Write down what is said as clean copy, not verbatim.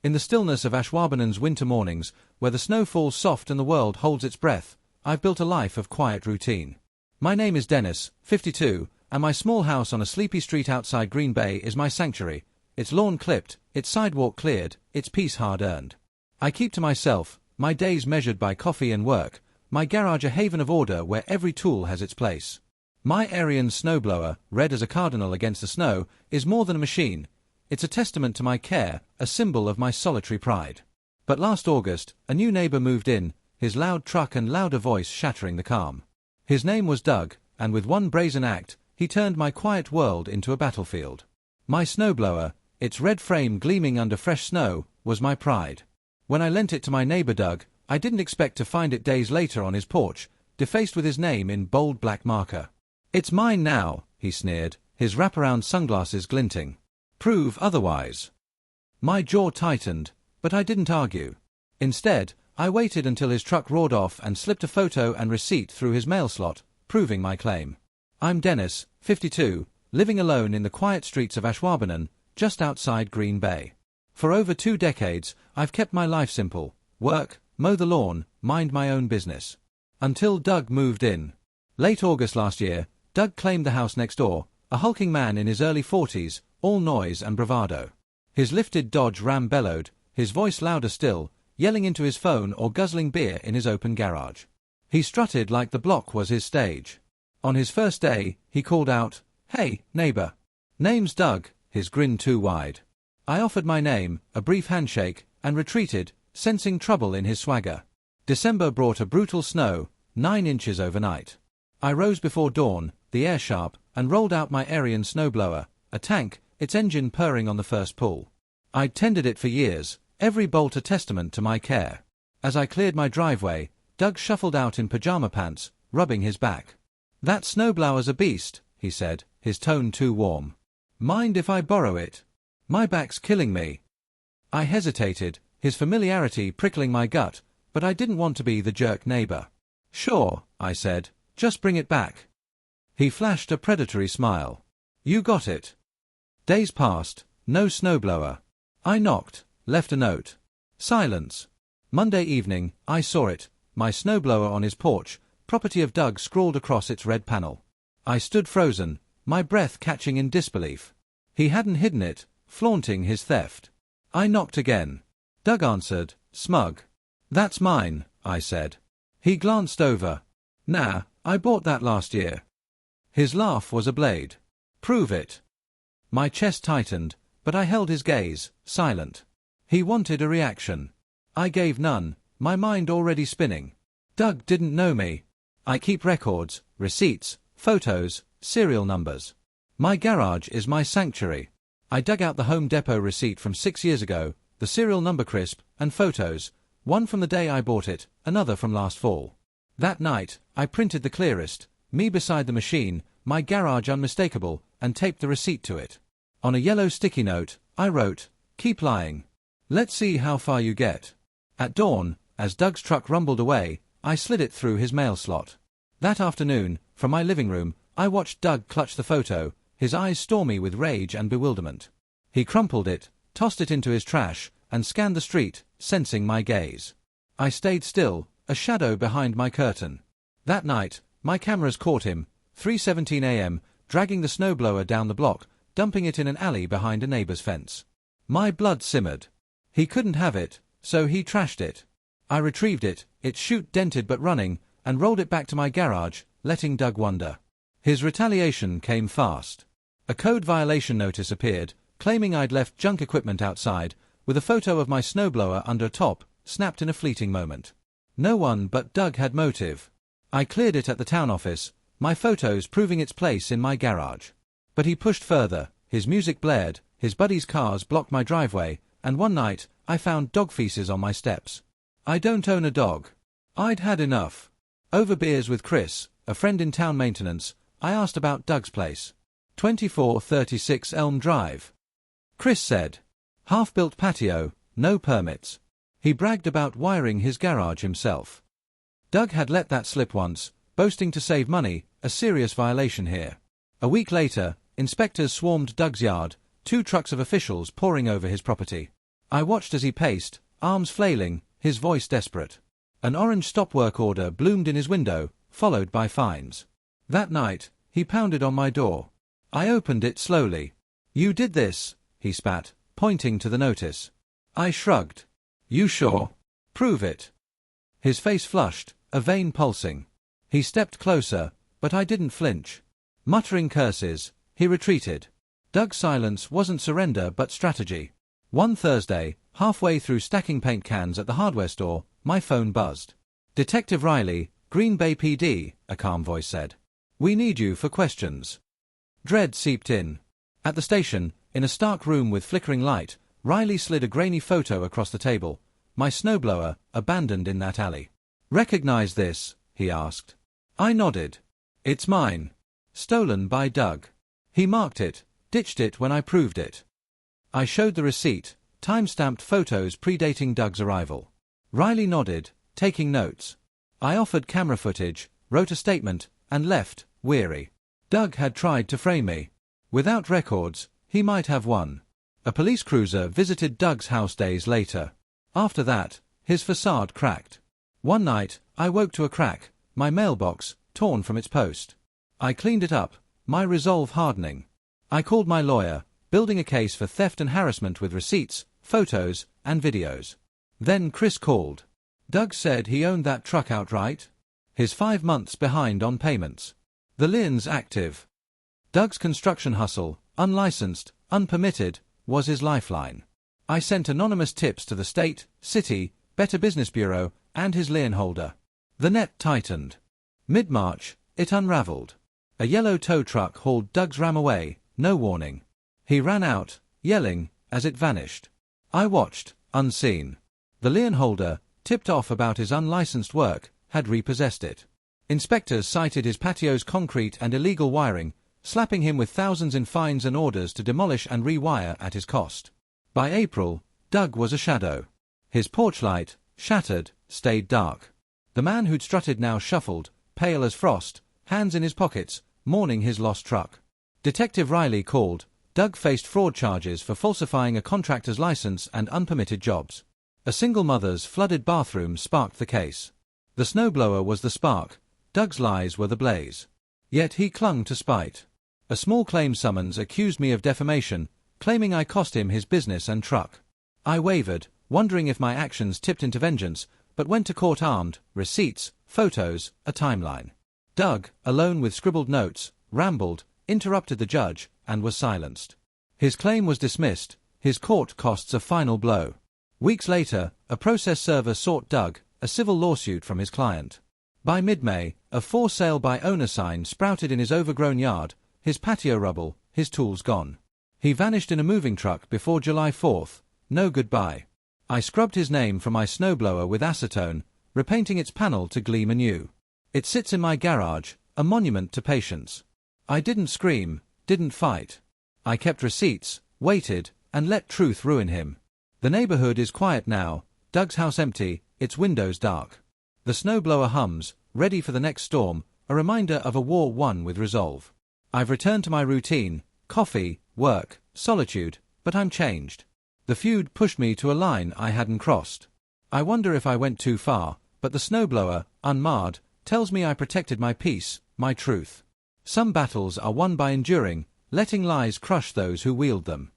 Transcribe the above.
In the stillness of Ashwaubenon's winter mornings, where the snow falls soft and the world holds its breath, I've built a life of quiet routine. My name is Dennis, 52, and my small house on a sleepy street outside Green Bay is my sanctuary, its lawn clipped, its sidewalk cleared, its peace hard-earned. I keep to myself, my days measured by coffee and work, my garage a haven of order where every tool has its place. My Aryan snowblower, red as a cardinal against the snow, is more than a machine. It's a testament to my care, a symbol of my solitary pride. But last August, a new neighbor moved in, his loud truck and louder voice shattering the calm. His name was Doug, and with one brazen act, he turned my quiet world into a battlefield. My snowblower, its red frame gleaming under fresh snow, was my pride. When I lent it to my neighbor Doug, I didn't expect to find it days later on his porch, defaced with his name in bold black marker. "It's mine now," he sneered, his wraparound sunglasses glinting. "Prove otherwise." My jaw tightened, but I didn't argue. Instead, I waited until his truck roared off and slipped a photo and receipt through his mail slot, proving my claim. I'm Dennis, 52, living alone in the quiet streets of Ashwaubenon, just outside Green Bay. For over 2 decades, I've kept my life simple: work, mow the lawn, mind my own business. Until Doug moved in. Late August last year, Doug claimed the house next door, a hulking man in his early 40s, all noise and bravado. His lifted Dodge Ram bellowed, his voice louder still, yelling into his phone or guzzling beer in his open garage. He strutted like the block was his stage. On his first day, he called out, "Hey, neighbor." "Name's Doug," his grin too wide. I offered my name, a brief handshake, and retreated, sensing trouble in his swagger. December brought a brutal snow, 9 inches overnight. I rose before dawn, the air sharp, and rolled out my Aryan snowblower, a tank, its engine purring on the first pull. I'd tended it for years, every bolt a testament to my care. As I cleared my driveway, Doug shuffled out in pajama pants, rubbing his back. "That snowblower's a beast," he said, his tone too warm. "Mind if I borrow it? My back's killing me." I hesitated, his familiarity prickling my gut, but I didn't want to be the jerk neighbor. "Sure," I said, "just bring it back." He flashed a predatory smile. "You got it." Days passed, no snowblower. I knocked, left a note. Silence. Monday evening, I saw it, my snowblower on his porch, property of Doug scrawled across its red panel. I stood frozen, my breath catching in disbelief. He hadn't hidden it, flaunting his theft. I knocked again. Doug answered, smug. "That's mine," I said. He glanced over. "Nah, I bought that last year." His laugh was a blade. "Prove it." My chest tightened, but I held his gaze, silent. He wanted a reaction. I gave none, my mind already spinning. Doug didn't know me. I keep records, receipts, photos, serial numbers. My garage is my sanctuary. I dug out the Home Depot receipt from 6 years ago, the serial number crisp, and photos, one from the day I bought it, another from last fall. That night, I printed the clearest, me beside the machine, my garage unmistakable, and taped the receipt to it. On a yellow sticky note, I wrote, "Keep lying. Let's see how far you get." At dawn, as Doug's truck rumbled away, I slid it through his mail slot. That afternoon, from my living room, I watched Doug clutch the photo, his eyes stormy with rage and bewilderment. He crumpled it, tossed it into his trash, and scanned the street, sensing my gaze. I stayed still, a shadow behind my curtain. That night, my cameras caught him, 3:17 a.m., dragging the snowblower down the block, dumping it in an alley behind a neighbor's fence. My blood simmered. He couldn't have it, so he trashed it. I retrieved it, its chute dented but running, and rolled it back to my garage, letting Doug wonder. His retaliation came fast. A code violation notice appeared, claiming I'd left junk equipment outside, with a photo of my snowblower under a top, snapped in a fleeting moment. No one but Doug had motive. I cleared it at the town office, my photos proving its place in my garage. But he pushed further, his music blared, his buddies' cars blocked my driveway, and one night, I found dog feces on my steps. I don't own a dog. I'd had enough. Over beers with Chris, a friend in town maintenance, I asked about Doug's place. 2436 Elm Drive. Chris said, "Half-built patio, no permits." He bragged about wiring his garage himself. Doug had let that slip once, boasting to save money, a serious violation here. A week later, inspectors swarmed Doug's yard, 2 trucks of officials pouring over his property. I watched as he paced, arms flailing, his voice desperate. An orange stop work order bloomed in his window, followed by fines. That night, he pounded on my door. I opened it slowly. "You did this," he spat, pointing to the notice. I shrugged. "You sure? Prove it." His face flushed, a vein pulsing. He stepped closer, but I didn't flinch. Muttering curses, he retreated. Doug's silence wasn't surrender but strategy. One Thursday, halfway through stacking paint cans at the hardware store, my phone buzzed. "Detective Riley, Green Bay PD," a calm voice said. "We need you for questions." Dread seeped in. At the station, in a stark room with flickering light, Riley slid a grainy photo across the table. My snowblower, abandoned in that alley. "Recognize this?" he asked. I nodded. "It's mine. Stolen by Doug. He marked it, ditched it when I proved it." I showed the receipt, time-stamped photos predating Doug's arrival. Riley nodded, taking notes. I offered camera footage, wrote a statement, and left, weary. Doug had tried to frame me. Without records, he might have won. A police cruiser visited Doug's house days later. After that, his facade cracked. One night, I woke to a crack, my mailbox, torn from its post. I cleaned it up, my resolve hardening. I called my lawyer, building a case for theft and harassment with receipts, photos, and videos. Then Chris called. Doug said he owned that truck outright. He's 5 months behind on payments. The lien's active. Doug's construction hustle, unlicensed, unpermitted, was his lifeline. I sent anonymous tips to the state, city, Better Business Bureau, and his lien holder. The net tightened. Mid-March, it unraveled. A yellow tow truck hauled Doug's ram away, no warning. He ran out, yelling, as it vanished. I watched, unseen. The lien holder, tipped off about his unlicensed work, had repossessed it. Inspectors cited his patio's concrete and illegal wiring, slapping him with thousands in fines and orders to demolish and rewire at his cost. By April, Doug was a shadow. His porch light, shattered, stayed dark. The man who'd strutted now shuffled, pale as frost, hands in his pockets, mourning his lost truck. Detective Riley called. Doug faced fraud charges for falsifying a contractor's license and unpermitted jobs. A single mother's flooded bathroom sparked the case. The snowblower was the spark, Doug's lies were the blaze. Yet he clung to spite. A small claim summons accused me of defamation, claiming I cost him his business and truck. I wavered, wondering if my actions tipped into vengeance, but went to court armed, receipts, photos, a timeline. Doug, alone with scribbled notes, rambled, interrupted the judge, and was silenced. His claim was dismissed, his court costs a final blow. Weeks later, a process server sought Doug, a civil lawsuit from his client. By mid-May, a for sale by owner sign sprouted in his overgrown yard, his patio rubble, his tools gone. He vanished in a moving truck before July 4th, no goodbye. I scrubbed his name from my snowblower with acetone, repainting its panel to gleam anew. It sits in my garage, a monument to patience. I didn't scream, didn't fight. I kept receipts, waited, and let truth ruin him. The neighborhood is quiet now, Doug's house empty, its windows dark. The snowblower hums, ready for the next storm, a reminder of a war won with resolve. I've returned to my routine, coffee, work, solitude, but I'm changed. The feud pushed me to a line I hadn't crossed. I wonder if I went too far, but the snowblower, unmarred, tells me I protected my peace, my truth. Some battles are won by enduring, letting lies crush those who wield them.